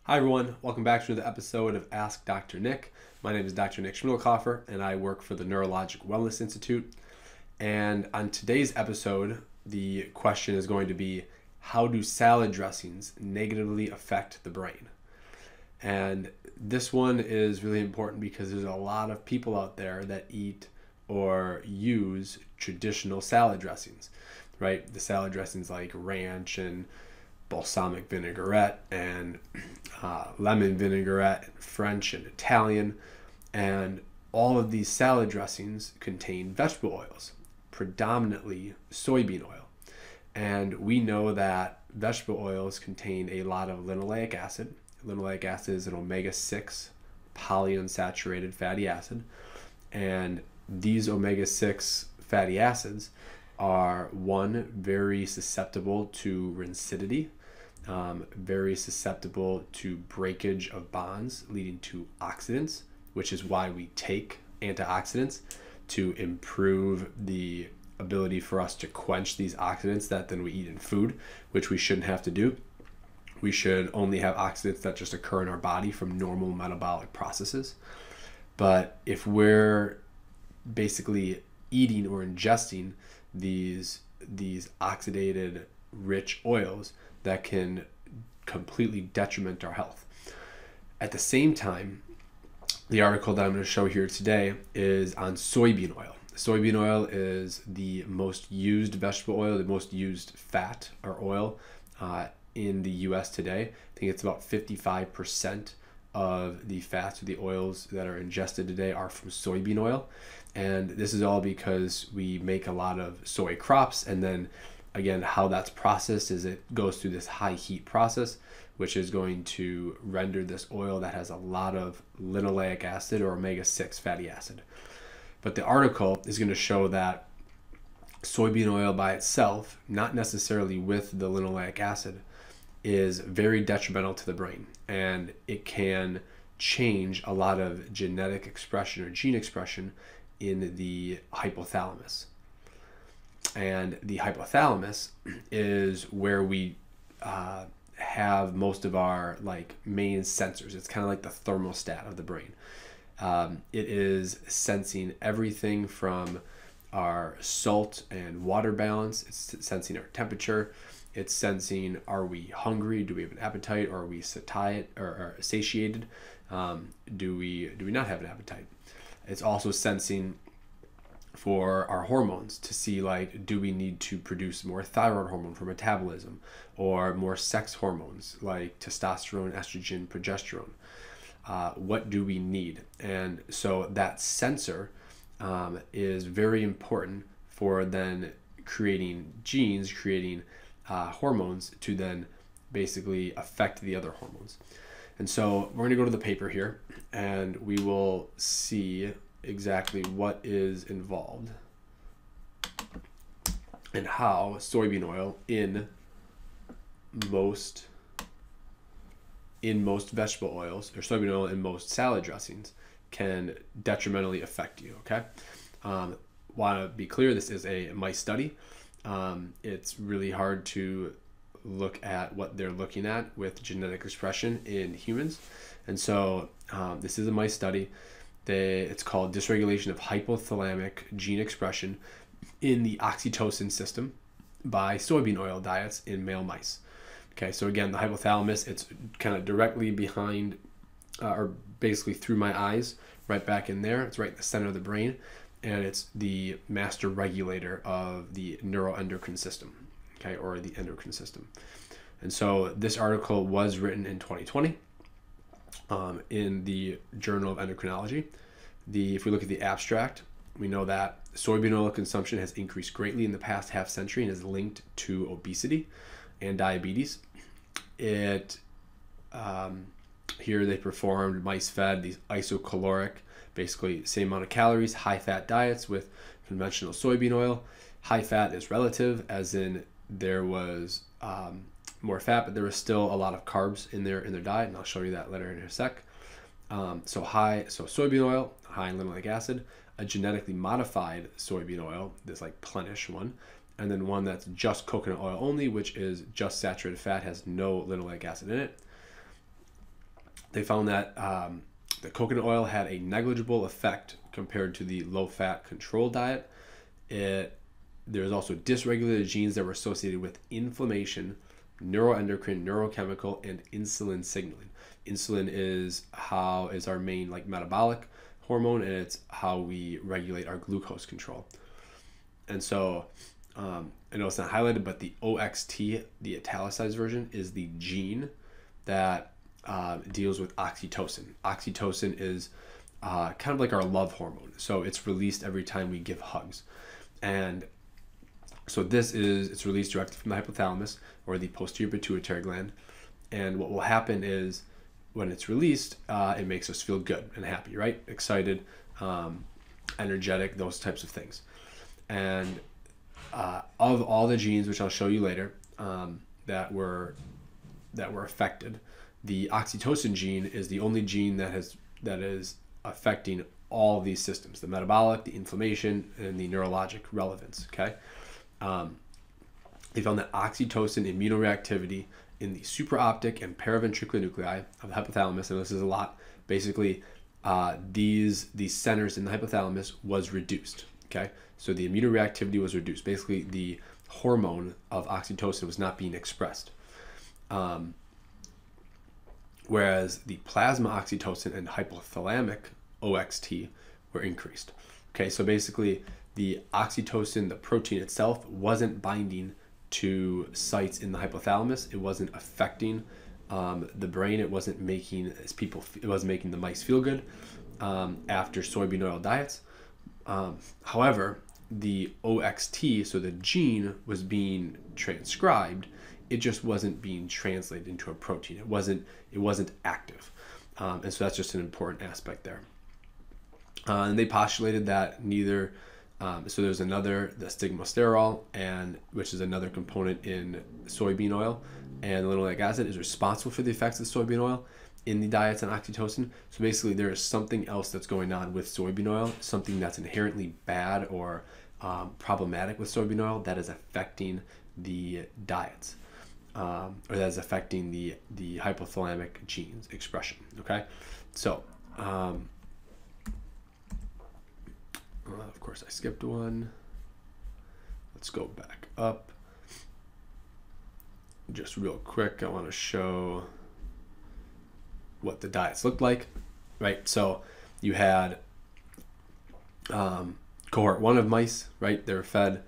Hi everyone, welcome back to another episode of Ask Dr. Nick. My name is Dr. Nick Schmidlkoffer and I work for the Neurologic Wellness Institute. And on today's episode, the question is going to be, how do salad dressings negatively affect the brain? And this one is really important because there's a lot of people out there that eat or use traditional salad dressings, right? The salad dressings like ranch and balsamic vinaigrette and lemon vinaigrette and French and Italian, and all of these salad dressings contain vegetable oils, predominantly soybean oil. And we know that vegetable oils contain a lot of linoleic acid. Linoleic acid is an omega-6 polyunsaturated fatty acid, and these omega-6 fatty acids are very susceptible to rancidity, very susceptible to breakage of bonds leading to oxidants, which is why we take antioxidants to improve the ability for us to quench these oxidants that then we eat in food, which we shouldn't have to do. We should only have oxidants that just occur in our body from normal metabolic processes. But if we're basically eating or ingesting these oxidated rich oils that can completely detriment our health. At the same time, the article that I'm going to show here today is on soybean oil. Soybean oil is the most used vegetable oil, the most used fat or oil in the US today. I think it's about 55% of the fats or the oils that are ingested today are from soybean oil. And this is all because we make a lot of soy crops, and then again, how that's processed is it goes through this high heat process, which is going to render this oil that has a lot of linoleic acid or omega-6 fatty acid. But the article is going to show that soybean oil by itself, not necessarily with the linoleic acid, is very detrimental to the brain, and it can change a lot of genetic expression or gene expression in the hypothalamus. And the hypothalamus is where we have most of our main sensors. It's kind of like the thermostat of the brain. It is sensing everything from our salt and water balance. It's sensing our temperature. It's sensing, are we hungry? Do we have an appetite? Or are we satiated? Do we not have an appetite? It's also sensing for our hormones to see, do we need to produce more thyroid hormone for metabolism, or more sex hormones like testosterone, estrogen, progesterone. What do we need? And so that sensor is very important for then creating genes, creating hormones to then basically affect the other hormones. And so we're going to go to the paper here and we will see exactly what is involved and how soybean oil in most vegetable oils, or soybean oil in most salad dressings, can detrimentally affect you. Okay, want to be clear, this is a mice study. It's really hard to look at what they're looking at with genetic expression in humans, and so this is a mice study. It's called dysregulation of hypothalamic gene expression in the oxytocin system by soybean oil diets in male mice. Okay, so again, the hypothalamus, it's kind of directly behind, or basically through my eyes, right back in there. It's right in the center of the brain, and it's the master regulator of the neuroendocrine system, okay, or the endocrine system. And so this article was written in 2020 in the Journal of Endocrinology. If we look at the abstract, we know that soybean oil consumption has increased greatly in the past half century and is linked to obesity and diabetes. Here they performed mice-fed these isocaloric, basically same amount of calories, high-fat diets with conventional soybean oil. High fat is relative, as in there was more fat, but there was still a lot of carbs in their diet, and I'll show you that later in a sec. So soybean oil, high in linoleic acid, a genetically modified soybean oil, this Plenish one, and then one that's just coconut oil only, which is just saturated fat, has no linoleic acid in it. they found that the coconut oil had a negligible effect compared to the low-fat control diet. There's also dysregulated genes that were associated with inflammation, neuroendocrine, neurochemical, and insulin signaling. Insulin is our main metabolic hormone, and it's how we regulate our glucose control. And so I know it's not highlighted, but the OXT, the italicized version, is the gene that deals with oxytocin. Oxytocin is kind of like our love hormone. So it's released every time we give hugs. And so it's released directly from the hypothalamus or the posterior pituitary gland. And what will happen is when it's released, it makes us feel good and happy, right? Excited, energetic, those types of things. And of all the genes, which I'll show you later, that were affected, the oxytocin gene is the only gene that is affecting all of these systems: the metabolic, the inflammation, and the neurologic relevance. Okay, they found that oxytocin immunoreactivity in the supraoptic and paraventricular nuclei of the hypothalamus, and this is a lot. Basically, these centers in the hypothalamus was reduced. Okay, so the immunoreactivity was reduced. Basically, the hormone of oxytocin was not being expressed. Whereas the plasma oxytocin and hypothalamic OXT were increased. Okay, so basically the oxytocin, the protein itself, wasn't binding to sites in the hypothalamus. It wasn't affecting the brain. It wasn't making the mice feel good after soybean oil diets. However, the OXT, so the gene, was being transcribed. It just wasn't being translated into a protein. It wasn't active, and so that's just an important aspect there. And they postulated that neither. So there's the stigmasterol, which is another component in soybean oil, and linoleic acid is responsible for the effects of soybean oil in the diets on oxytocin. So basically, there is something else that's going on with soybean oil, something that's inherently bad or problematic with soybean oil that is affecting the diets. Or that is affecting the hypothalamic genes expression. Okay, so of course I skipped one. Let's go back up. Just real quick, I want to show what the diets looked like. Right, so you had cohort 1 of mice. Right, they were fed.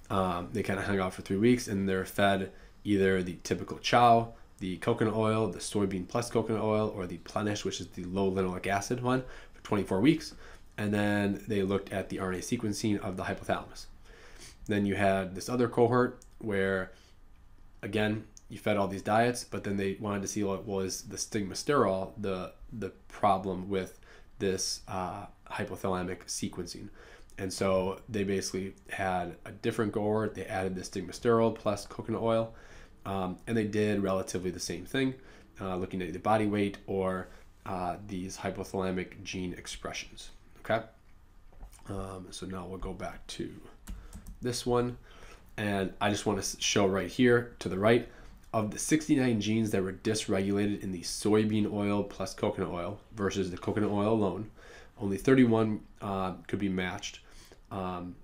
They kind of hung out for 3 weeks, and they're fed either the typical chow, the coconut oil, the soybean plus coconut oil, or the plenish, which is the low linoleic acid one, for 24 weeks. And then they looked at the RNA sequencing of the hypothalamus. Then you had this other cohort where, again, you fed all these diets, but then they wanted to see what was the stigmasterol, the problem with this hypothalamic sequencing. And so they basically had a different cohort. They added the stigmasterol plus coconut oil, and they did relatively the same thing, looking at the body weight or these hypothalamic gene expressions. Okay, so now we'll go back to this one, and I just want to show right here to the right, of the 69 genes that were dysregulated in the soybean oil plus coconut oil versus the coconut oil alone, only 31 could be matched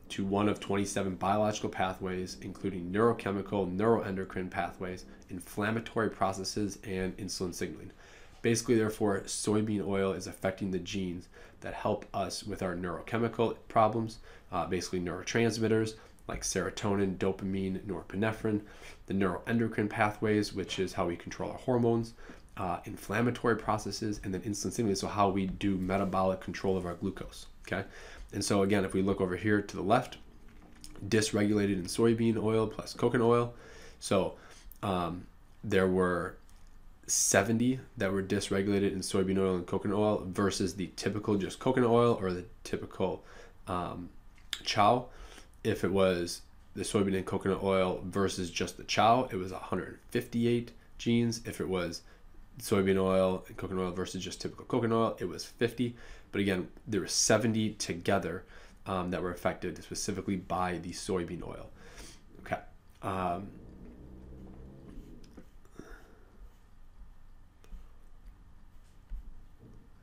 to one of 27 biological pathways, including neurochemical, neuroendocrine pathways, inflammatory processes, and insulin signaling. Basically, therefore, soybean oil is affecting the genes that help us with our neurochemical problems, basically neurotransmitters like serotonin, dopamine, norepinephrine, the neuroendocrine pathways, which is how we control our hormones, inflammatory processes, and then insulin signaling, so how we do metabolic control of our glucose. Okay, and so again, if we look over here to the left, dysregulated in soybean oil plus coconut oil. So there were 70 that were dysregulated in soybean oil and coconut oil versus the typical just coconut oil or the typical chow. If it was the soybean and coconut oil versus just the chow, it was 158 genes. If it was soybean oil and coconut oil versus just typical coconut oil, it was 50. But again, there were 70 together that were affected specifically by the soybean oil. Okay.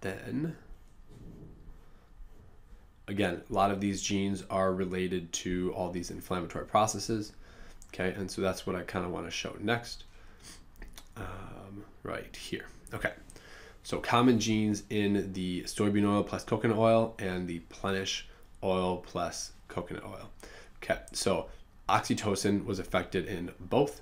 then, again, a lot of these genes are related to all these inflammatory processes. Okay, and so that's what I kind of want to show next. Right here. Okay, so common genes in the soybean oil plus coconut oil and the plenish oil plus coconut oil. Okay, so oxytocin was affected in both.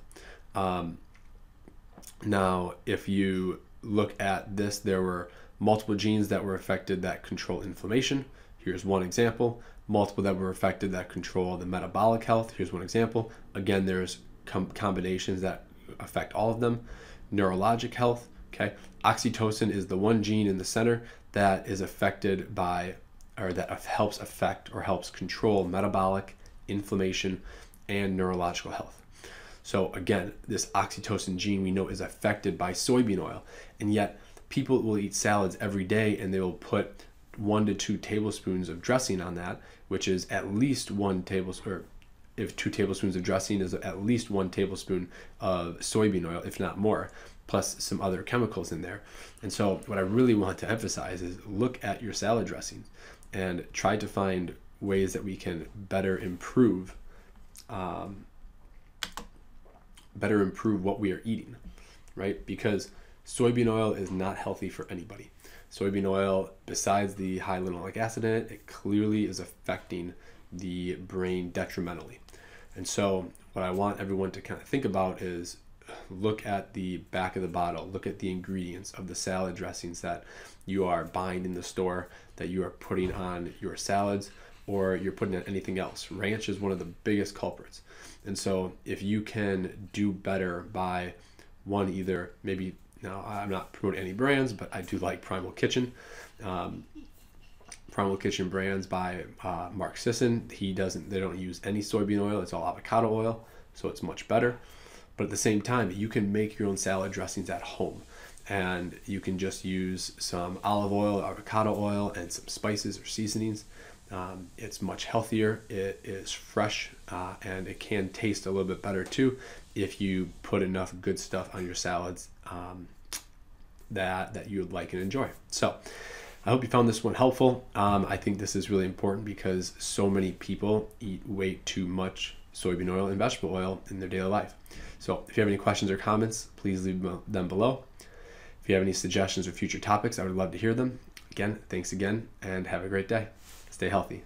Now, if you look at this, there were multiple genes that were affected that control inflammation. Here's one example. Multiple that were affected that control the metabolic health. Here's one example. Again, there's combinations that affect all of them. Neurologic health. Okay, oxytocin is the one gene in the center that is affected by, or that helps affect or helps control metabolic, inflammation, and neurological health. So again, this oxytocin gene we know is affected by soybean oil, and yet people will eat salads every day and they will put 1 to 2 tablespoons of dressing on that, which is at least 1 tablespoon, or if 2 tablespoons of dressing is at least 1 tablespoon of soybean oil, if not more, plus some other chemicals in there. And so what I really want to emphasize is look at your salad dressings and try to find ways that we can better improve what we are eating, right? Because soybean oil is not healthy for anybody. Soybean oil, besides the high linoleic acid in it, it clearly is affecting the brain detrimentally. And so what I want everyone to kind of think about is look at the back of the bottle, look at the ingredients of the salad dressings that you are buying in the store, that you are putting on your salads, or you're putting on anything else. Ranch is one of the biggest culprits. And so if you can do better by one, either maybe, now I'm not promoting any brands, but I do like Primal Kitchen. Primal Kitchen brands by Mark Sisson. They don't use any soybean oil. It's all avocado oil, so it's much better. But at the same time, you can make your own salad dressings at home. And you can just use some olive oil, avocado oil, and some spices or seasonings. It's much healthier, it is fresh, and it can taste a little bit better too if you put enough good stuff on your salads that you would like and enjoy. So I hope you found this one helpful. I think this is really important because so many people eat way too much soybean oil and vegetable oil in their daily life. So if you have any questions or comments, please leave them below. If you have any suggestions or future topics, I would love to hear them. Again, thanks again, and have a great day. Stay healthy.